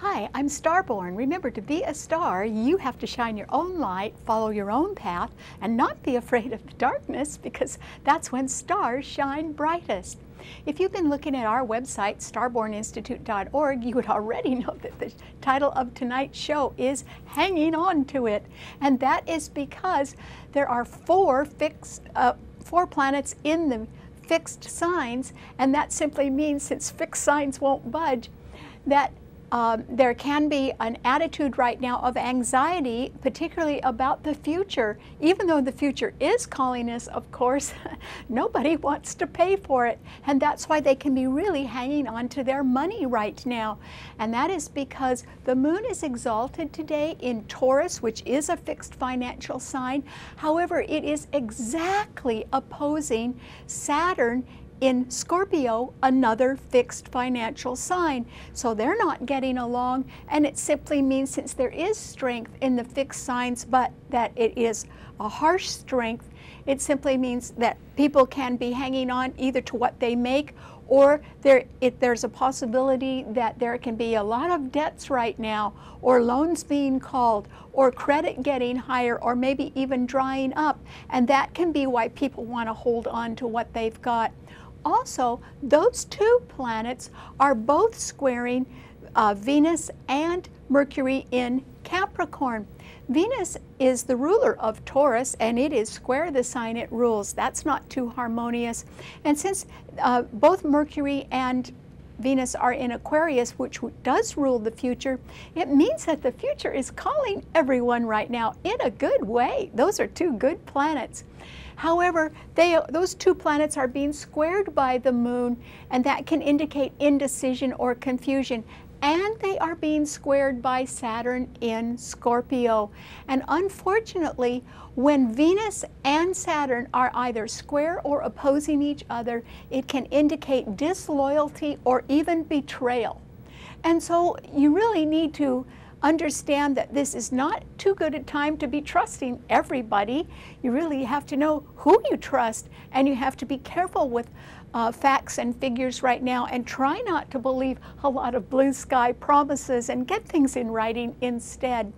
Hi, I'm Starborn. Remember, to be a star, you have to shine your own light, follow your own path, and not be afraid of the darkness, because that's when stars shine brightest. If you've been looking at our website, starborninstitute.org, you would already know that the title of tonight's show is Hanging On to It. And that is because there are four planets in the fixed signs, and that simply means, since fixed signs won't budge, that there can be an attitude right now of anxiety, particularly about the future. Even though the future is calling us, of course, nobody wants to pay for it. And that's why they can be really hanging on to their money right now. And that is because the moon is exalted today in Taurus, which is a fixed financial sign. However, it is exactly opposing Saturn in Scorpio, another fixed financial sign. So they're not getting along, and it simply means, since there is strength in the fixed signs, but that it is a harsh strength, it simply means that people can be hanging on either to what they make, or there's a possibility that there can be a lot of debts right now, or loans being called, or credit getting higher, or maybe even drying up. And that can be why people want to hold on to what they've got. Also, those two planets are both squaring Venus and Mercury in Capricorn. Venus is the ruler of Taurus, and it is square the sign it rules. That's not too harmonious. And since both Mercury and Venus are in Aquarius, which does rule the future, it means that the future is calling everyone right now in a good way. Those are two good planets. However, those two planets are being squared by the moon, and that can indicate indecision or confusion. And they are being squared by Saturn in Scorpio. And unfortunately, when Venus and Saturn are either square or opposing each other, it can indicate disloyalty or even betrayal. And so you really need to understand that this is not too good a time to be trusting everybody. You really have to know who you trust, and you have to be careful with facts and figures right now, and try not to believe a lot of blue sky promises, and get things in writing instead.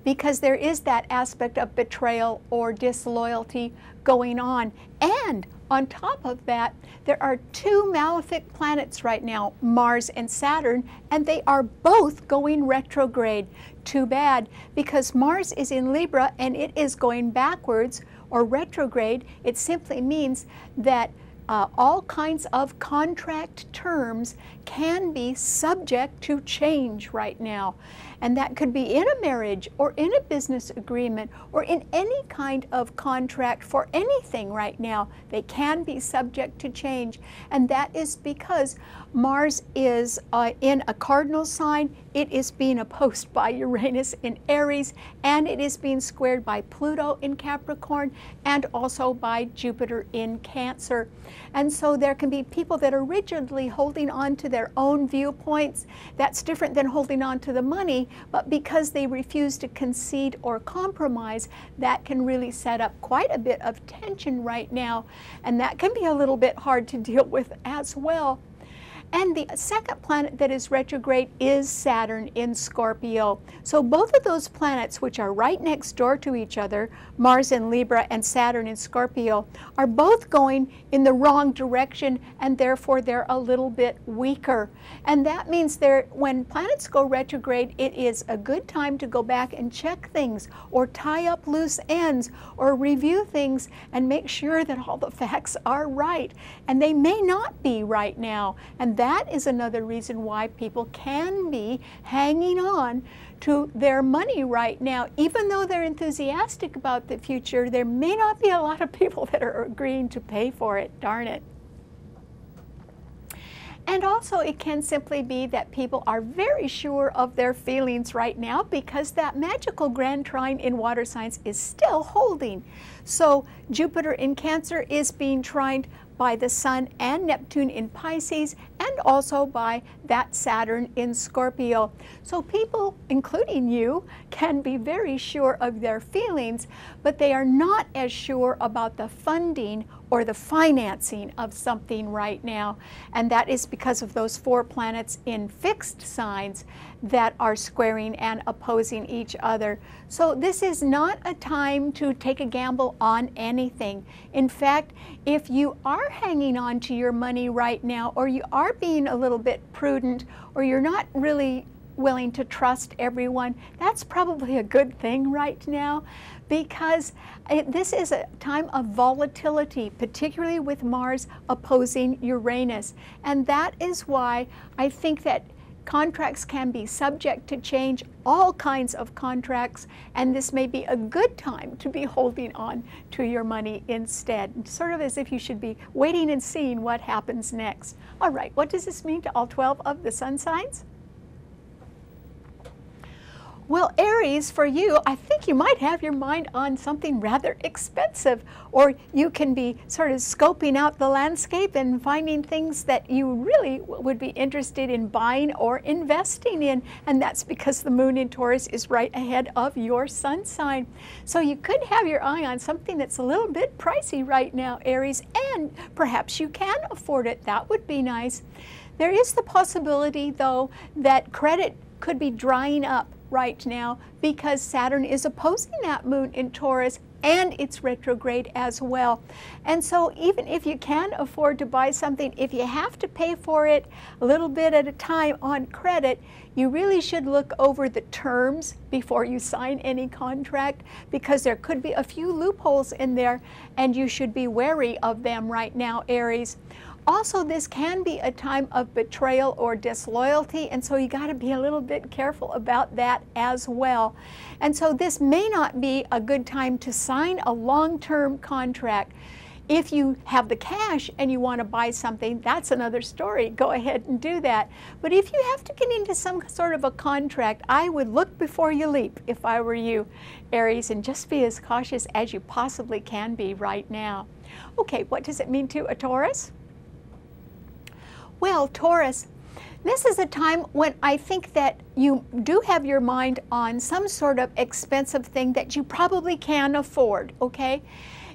Because there is that aspect of betrayal or disloyalty going on. And on top of that, there are two malefic planets right now, Mars and Saturn, and they are both going retrograde. Too bad, because Mars is in Libra and it is going backwards or retrograde. It simply means that all kinds of contract terms can be subject to change right now. And that could be in a marriage, or in a business agreement, or in any kind of contract for anything right now. They can be subject to change. And that is because Mars is in a cardinal sign. It is being opposed by Uranus in Aries, and it is being squared by Pluto in Capricorn, and also by Jupiter in Cancer. And so there can be people that are rigidly holding on to their own viewpoints. That's different than holding on to the money, but because they refuse to concede or compromise, that can really set up quite a bit of tension right now. And that can be a little bit hard to deal with as well. And the second planet that is retrograde is Saturn in Scorpio. So both of those planets, which are right next door to each other, Mars in Libra and Saturn in Scorpio, are both going in the wrong direction, and therefore they're a little bit weaker. And that means when planets go retrograde, it is a good time to go back and check things, or tie up loose ends, or review things and make sure that all the facts are right. And they may not be right now. And that is another reason why people can be hanging on to their money right now. Even though they're enthusiastic about the future, there may not be a lot of people that are agreeing to pay for it, darn it. And also, it can simply be that people are very sure of their feelings right now, because that magical grand trine in water signs is still holding. So Jupiter in Cancer is being trined by the Sun and Neptune in Pisces, and also by that Saturn in Scorpio. So people, including you, can be very sure of their feelings, but they are not as sure about the funding or the financing of something right now. And that is because of those 4 planets in fixed signs that are squaring and opposing each other. So this is not a time to take a gamble on anything. In fact, if you are hanging on to your money right now, or you are being a little bit prudent, or you're not really willing to trust everyone, that's probably a good thing right now, because this is a time of volatility, particularly with Mars opposing Uranus. And that is why I think that contracts can be subject to change, all kinds of contracts, and this may be a good time to be holding on to your money instead, sort of as if you should be waiting and seeing what happens next. All right, what does this mean to all 12 of the sun signs? Well, Aries, for you, I think you might have your mind on something rather expensive, or you can be sort of scoping out the landscape and finding things that you really would be interested in buying or investing in, and that's because the moon in Taurus is right ahead of your sun sign. So you could have your eye on something that's a little bit pricey right now, Aries, and perhaps you can afford it. That would be nice. There is the possibility, though, that credit could be drying up right now because Saturn is opposing that moon in Taurus, and it's retrograde as well. And so even if you can afford to buy something, if you have to pay for it a little bit at a time on credit, you really should look over the terms before you sign any contract, because there could be a few loopholes in there, and you should be wary of them right now, Aries. Also, this can be a time of betrayal or disloyalty, and so you got to be a little bit careful about that as well. And so this may not be a good time to sign a long-term contract. If you have the cash and you want to buy something, that's another story. Go ahead and do that. But if you have to get into some sort of a contract, I would look before you leap if I were you, Aries, and just be as cautious as you possibly can be right now. Okay, what does it mean to a Taurus? Well, Taurus, this is a time when I think that you do have your mind on some sort of expensive thing that you probably can afford, okay?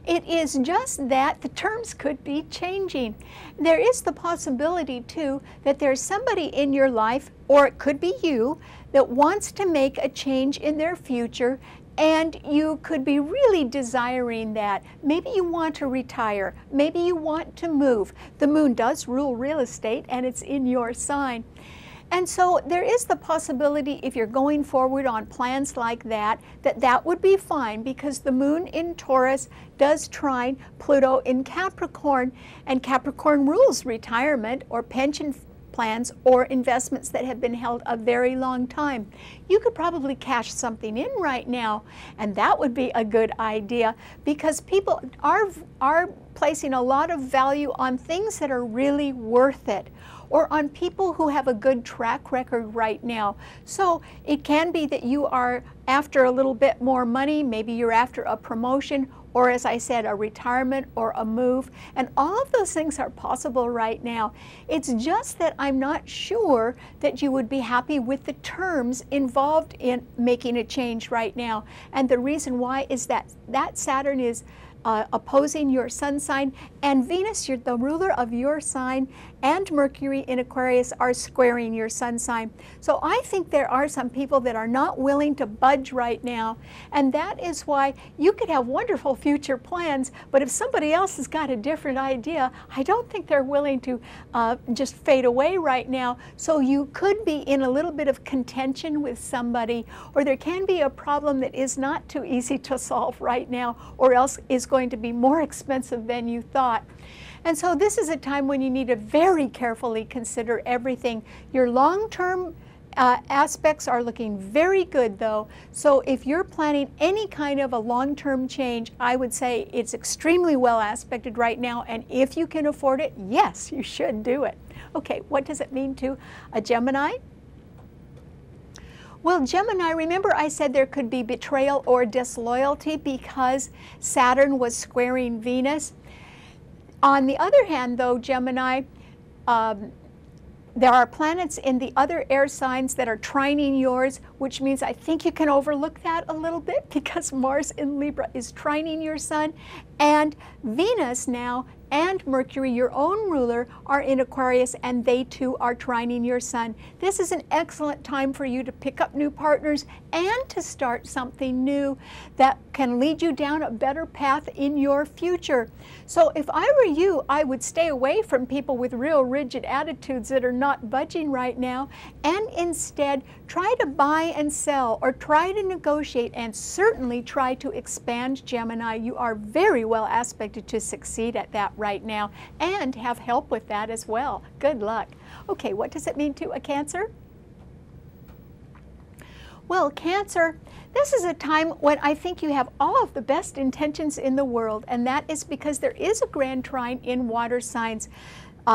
It is just that the terms could be changing. There is the possibility, too, that there's somebody in your life, or it could be you, that wants to make a change in their future, and you could be really desiring that. Maybe you want to retire. Maybe you want to move. The moon does rule real estate, and it's in your sign. And so there is the possibility, if you're going forward on plans like that, that would be fine, because the moon in Taurus does trine Pluto in Capricorn, and Capricorn rules retirement or pension plans or investments that have been held a very long time. You could probably cash something in right now, and that would be a good idea, because people are placing a lot of value on things that are really worth it, or on people who have a good track record right now. So it can be that you are after a little bit more money, maybe you're after a promotion, or as I said, a retirement or a move, and all of those things are possible right now. It's just that I'm not sure that you would be happy with the terms involved in making a change right now. And the reason why is that Saturn is opposing your sun sign, and Venus, you're the ruler of your sign, and Mercury in Aquarius are squaring your sun sign. So I think there are some people that are not willing to budge right now, and that is why you could have wonderful future plans, but if somebody else has got a different idea, I don't think they're willing to just fade away right now. So you could be in a little bit of contention with somebody, or there can be a problem that is not too easy to solve right now, or else is going to be more expensive than you thought. And so this is a time when you need to very carefully consider everything. Your long-term aspects are looking very good, though. So if you're planning any kind of a long-term change, I would say it's extremely well aspected right now, and if you can afford it, yes, you should do it. Okay, what does it mean to a Gemini? Well, Gemini, remember I said there could be betrayal or disloyalty because Saturn was squaring Venus. On the other hand, though, Gemini, there are planets in the other air signs that are trining yours, which means I think you can overlook that a little bit because Mars in Libra is trining your sun, and Venus now and Mercury, your own ruler, are in Aquarius, and they too are trining your sun. This is an excellent time for you to pick up new partners and to start something new that can lead you down a better path in your future. So if I were you, I would stay away from people with real rigid attitudes that are not budging right now, and instead try to buy and sell, or try to negotiate, and certainly try to expand, Gemini. You are very well aspected to succeed at that right now, and have help with that as well. Good luck. Okay, what does it mean to a Cancer? Well, Cancer, this is a time when I think you have all of the best intentions in the world, and that is because there is a grand trine in water signs.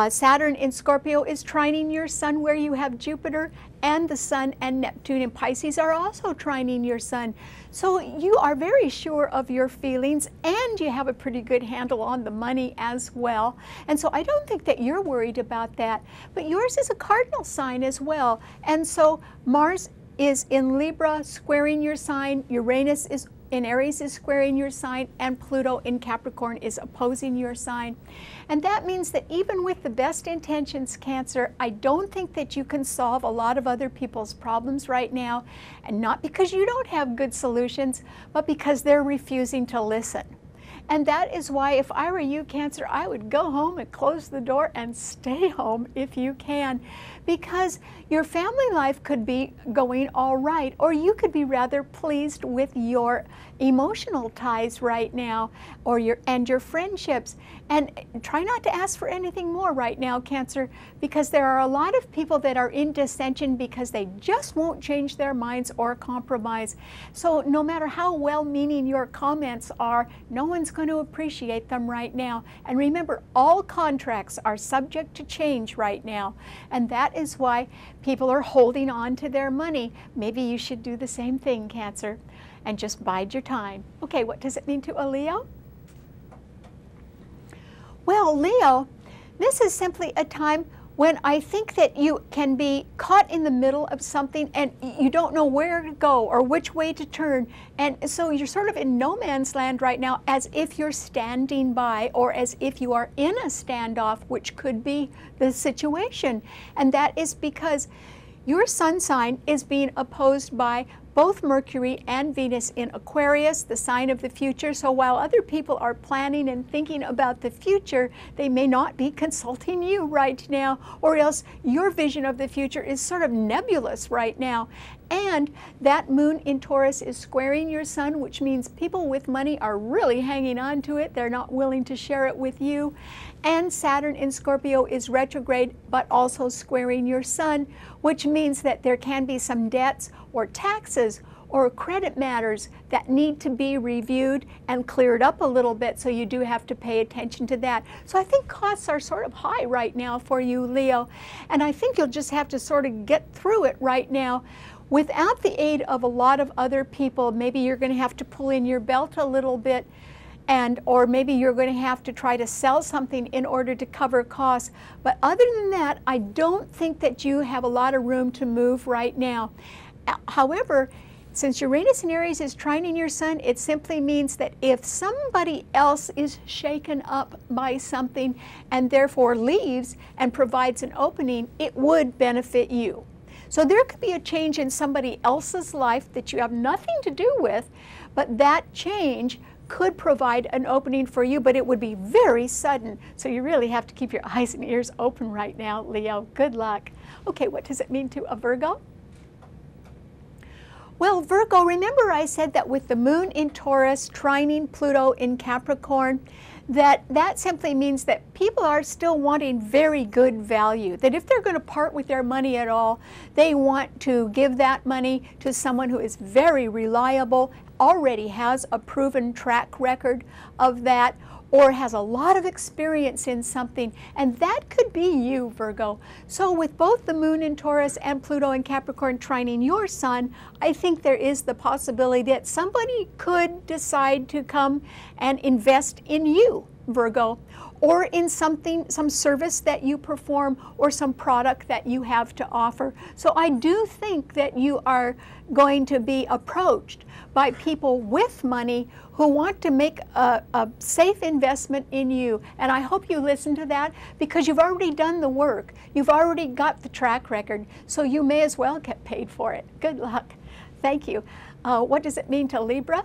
Saturn in Scorpio is trining your sun where you have Jupiter, and the Sun and Neptune in Pisces are also trining your sun. So you are very sure of your feelings, and you have a pretty good handle on the money as well. And so I don't think that you're worried about that. But yours is a cardinal sign as well. And so Mars is in Libra squaring your sign, Uranus is in Aries is squaring your sign, and Pluto in Capricorn is opposing your sign. And that means that even with the best intentions, Cancer, I don't think that you can solve a lot of other people's problems right now, and not because you don't have good solutions, but because they're refusing to listen. And that is why, if I were you, Cancer, I would go home and close the door and stay home if you can, because your family life could be going all right, or you could be rather pleased with your emotional ties right now, or your friendships. And try not to ask for anything more right now, Cancer, because there are a lot of people that are in dissension because they just won't change their minds or compromise. So no matter how well-meaning your comments are, no one's going to appreciate them right now. And remember, all contracts are subject to change right now, and that is why people are holding on to their money. Maybe you should do the same thing, Cancer, and just bide your time. Okay, what does it mean to a Leo? Well, Leo, this is simply a time when I think that you can be caught in the middle of something and you don't know where to go or which way to turn. And so you're sort of in no man's land right now, as if you're standing by, or as if you are in a standoff, which could be the situation. And that is because your sun sign is being opposed by both Mercury and Venus in Aquarius, the sign of the future. So while other people are planning and thinking about the future, they may not be consulting you right now, or else your vision of the future is sort of nebulous right now. And that moon in Taurus is squaring your sun, which means people with money are really hanging on to it. They're not willing to share it with you. And Saturn in Scorpio is retrograde, but also squaring your sun, which means that there can be some debts or taxes or credit matters that need to be reviewed and cleared up a little bit, so you do have to pay attention to that. So I think costs are sort of high right now for you, Leo, and I think you'll just have to sort of get through it right now without the aid of a lot of other people. Maybe you're going to have to pull in your belt a little bit, or maybe you're going to have to try to sell something in order to cover costs. But other than that, I don't think that you have a lot of room to move right now. However, since Uranus in Aries is trining your sun, it simply means that if somebody else is shaken up by something and therefore leaves and provides an opening, it would benefit you. So there could be a change in somebody else's life that you have nothing to do with, but that change could provide an opening for you, but it would be very sudden. So you really have to keep your eyes and ears open right now, Leo. Good luck. Okay, what does it mean to a Virgo? Well, Virgo, remember I said that with the moon in Taurus trining Pluto in Capricorn, that simply means that people are still wanting very good value, that if they're going to part with their money at all, they want to give that money to someone who is very reliable, already has a proven track record of that, or has a lot of experience in something, and that could be you, Virgo. So with both the moon in Taurus and Pluto in Capricorn trining your sun, I think there is the possibility that somebody could decide to come and invest in you, Virgo. or in something, some service that you perform, or some product that you have to offer. So I do think that you are going to be approached by people with money who want to make a safe investment in you. And I hope you listen to that, because you've already done the work. You've already got the track record, so you may as well get paid for it. Good luck. Thank you. What does it mean to Libra?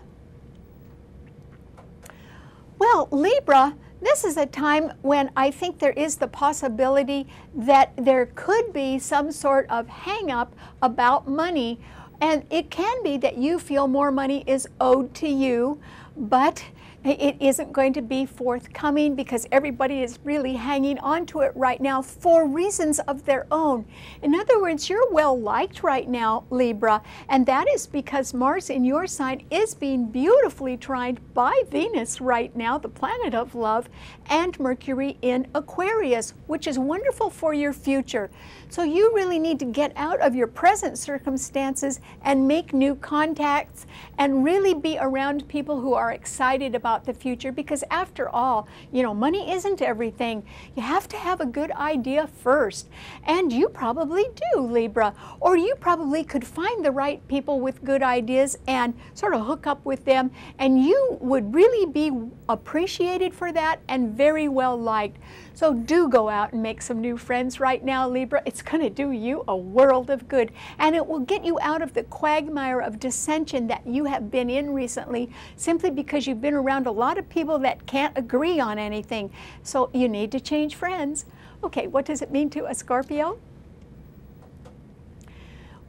Well, Libra, this is a time when I think there is the possibility that there could be some sort of hang-up about money. And it can be that you feel more money is owed to you, but it isn't going to be forthcoming because everybody is really hanging on to it right now for reasons of their own. In other words, you're well liked right now, Libra, and that is because Mars in your sign is being beautifully trined by Venus right now, the planet of love, and Mercury in Aquarius, which is wonderful for your future. So you really need to get out of your present circumstances and make new contacts and really be around people who are excited about the future, because after all, you know, money isn't everything. You have to have a good idea first, and you probably do, Libra, or you probably could find the right people with good ideas and sort of hook up with them, and you would really be appreciated for that and very well liked. So do go out and make some new friends right now, Libra. It's going to do you a world of good, and it will get you out of the quagmire of dissension that you have been in recently, simply because you've been around a lot of people that can't agree on anything. So you need to change friends. Okay, what does it mean to a Scorpio?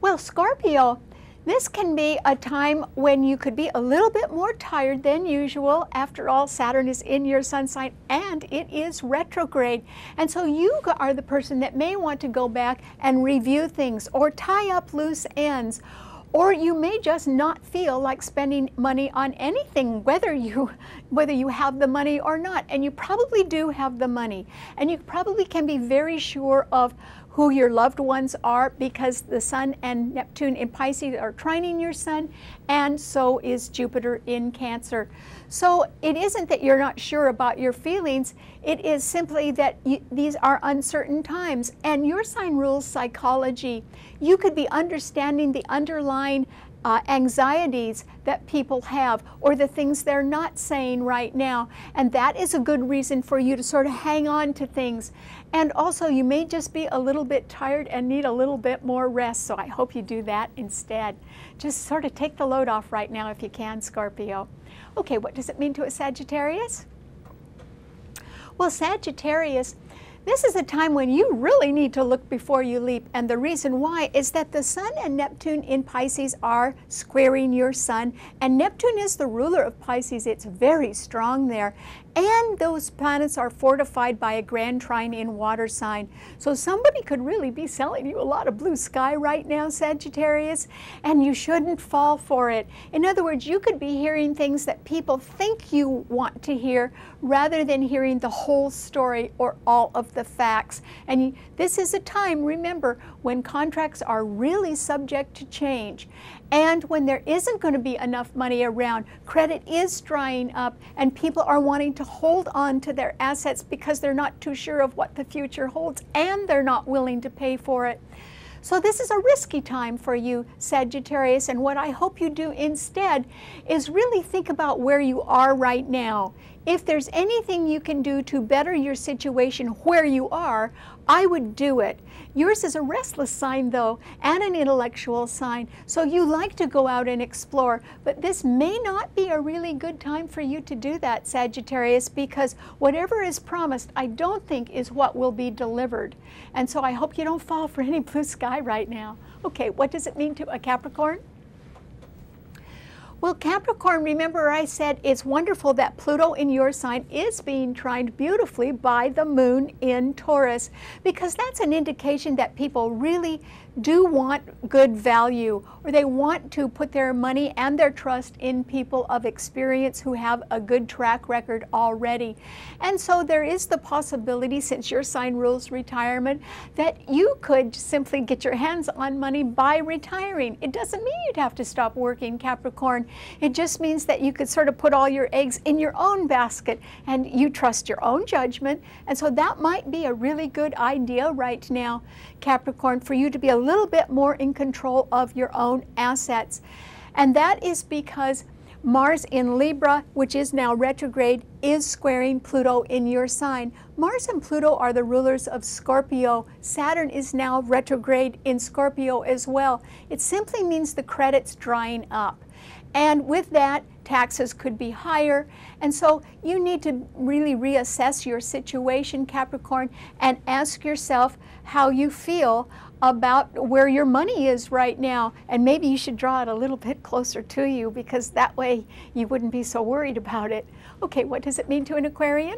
Well, Scorpio, this can be a time when you could be a little bit more tired than usual. After all, Saturn is in your sun sign and it is retrograde. And so you are the person that may want to go back and review things or tie up loose ends. Or you may just not feel like spending money on anything, whether you have the money or not. And you probably do have the money. And you probably can be very sure of who your loved ones are, because the Sun and Neptune in Pisces are trining your Sun, and so is Jupiter in Cancer. So it isn't that you're not sure about your feelings, it is simply that these are uncertain times, and your sign rules psychology. You could be understanding the underlying anxieties that people have, or the things they're not saying right now, and that is a good reason for you to sort of hang on to things. And also, you may just be a little bit tired and need a little bit more rest, so I hope you do that instead. Just sort of take the load off right now if you can, Scorpio. Okay, what does it mean to a Sagittarius? Well, Sagittarius, this is a time when you really need to look before you leap, and the reason why is that the Sun and Neptune in Pisces are squaring your Sun, and Neptune is the ruler of Pisces. It's very strong there, and those planets are fortified by a grand trine in water sign. So somebody could really be selling you a lot of blue sky right now, Sagittarius, and you shouldn't fall for it. In other words, you could be hearing things that people think you want to hear rather than hearing the whole story or all of the facts. And this is a time, remember, when contracts are really subject to change. And when there isn't going to be enough money around, credit is drying up, and people are wanting to hold on to their assets because they're not too sure of what the future holds, and they're not willing to pay for it. So this is a risky time for you, Sagittarius, and what I hope you do instead is really think about where you are right now. If there's anything you can do to better your situation where you are, I would do it. Yours is a restless sign, though, and an intellectual sign, so you like to go out and explore, but this may not be a really good time for you to do that, Sagittarius, because whatever is promised, I don't think is what will be delivered. And so I hope you don't fall for any blue sky right now. Okay, what does it mean to a Capricorn? Well, Capricorn, remember I said it's wonderful that Pluto in your sign is being trined beautifully by the moon in Taurus, because that's an indication that people really do want good value, or they want to put their money and their trust in people of experience who have a good track record already. And so there is the possibility, since your sign rules retirement, that you could simply get your hands on money by retiring. It doesn't mean you'd have to stop working, Capricorn. It just means that you could sort of put all your eggs in your own basket and you trust your own judgment. And so that might be a really good idea right now, Capricorn, for you to be a little bit more in control of your own assets. And that is because Mars in Libra, which is now retrograde, is squaring Pluto in your sign. Mars and Pluto are the rulers of Scorpio. Saturn is now retrograde in Scorpio as well. It simply means the credit's drying up. And with that, taxes could be higher. And so you need to really reassess your situation, Capricorn, and ask yourself how you feel about where your money is right now. And maybe you should draw it a little bit closer to you, because that way you wouldn't be so worried about it. Okay, what does it mean to an Aquarian?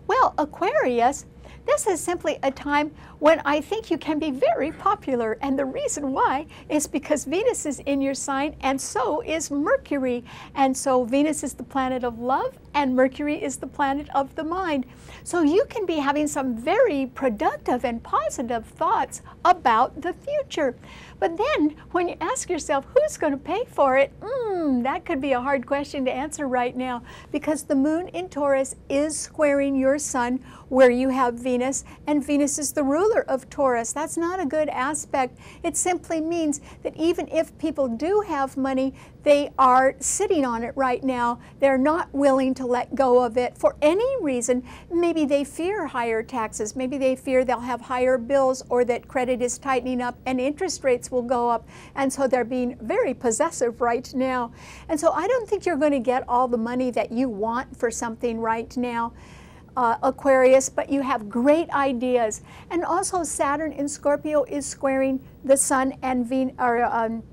Well, Aquarius, this is simply a time when I think you can be very popular, and the reason why is because Venus is in your sign and so is Mercury. And so Venus is the planet of love and Mercury is the planet of the mind. So you can be having some very productive and positive thoughts about the future. But then when you ask yourself, who's going to pay for it? That could be a hard question to answer right now, because the moon in Taurus is squaring your sun where you have Venus, and Venus is the ruler of Taurus. That's not a good aspect. It simply means that even if people do have money, they are sitting on it right now. They're not willing to let go of it for any reason. Maybe they fear higher taxes. Maybe they fear they'll have higher bills, or that credit is tightening up and interest rates will go up. And so they're being very possessive right now. And so I don't think you're going to get all the money that you want for something right now, Aquarius, but you have great ideas. And also Saturn in Scorpio is squaring the Sun and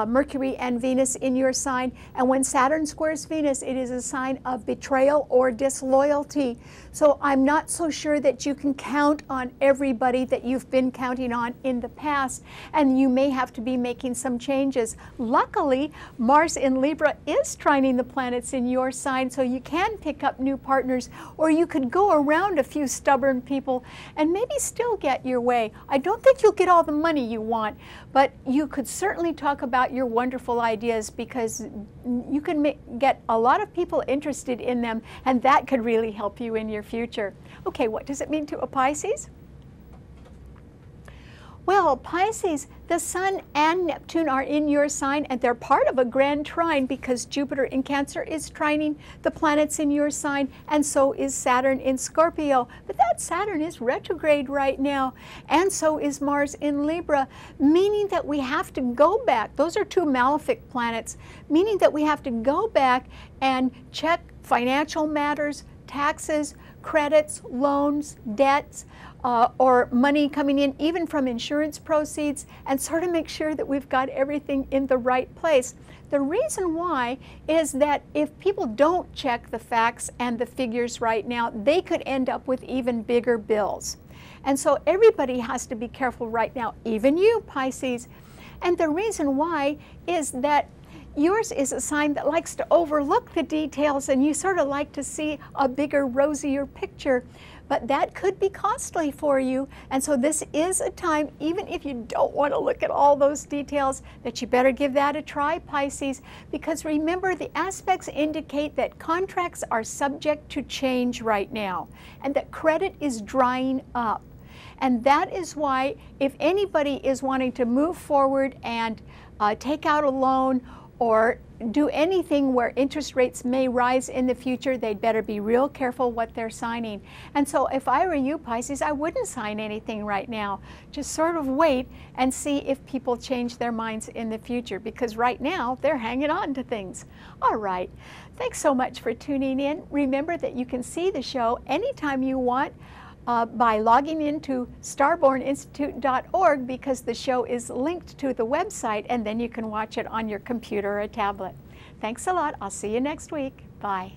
Mercury and Venus in your sign. And when Saturn squares Venus, it is a sign of betrayal or disloyalty. So I'm not so sure that you can count on everybody that you've been counting on in the past, and you may have to be making some changes. Luckily, Mars in Libra is trining the planets in your sign, so you can pick up new partners, or you could go around a few stubborn people and maybe still get your way. I don't think you'll get all the money you want, but you could certainly talk about your wonderful ideas, because you can get a lot of people interested in them, and that could really help you in your future. Okay, what does it mean to a Pisces? Well, Pisces, the Sun and Neptune are in your sign, and they're part of a grand trine, because Jupiter in Cancer is trining the planets in your sign, and so is Saturn in Scorpio. But that Saturn is retrograde right now, and so is Mars in Libra, meaning that we have to go back. Those are two malefic planets, meaning that we have to go back and check financial matters, taxes, credits, loans, debts, or money coming in even from insurance proceeds, and sort of make sure that we've got everything in the right place. The reason why is that if people don't check the facts and the figures right now, they could end up with even bigger bills. And so everybody has to be careful right now, even you, Pisces. And the reason why is that yours is a sign that likes to overlook the details, and you sort of like to see a bigger, rosier picture. But that could be costly for you. And so this is a time, even if you don't want to look at all those details, that you better give that a try, Pisces. Because remember, the aspects indicate that contracts are subject to change right now, and that credit is drying up. And that is why, if anybody is wanting to move forward and take out a loan or do anything where interest rates may rise in the future, they'd better be real careful what they're signing. And so if I were you, Pisces, I wouldn't sign anything right now. Just sort of wait and see if people change their minds in the future, because right now they're hanging on to things. All right. Thanks so much for tuning in. Remember that you can see the show anytime you want by logging into starborninstitute.org, because the show is linked to the website, and then you can watch it on your computer or a tablet. Thanks a lot. I'll see you next week. Bye.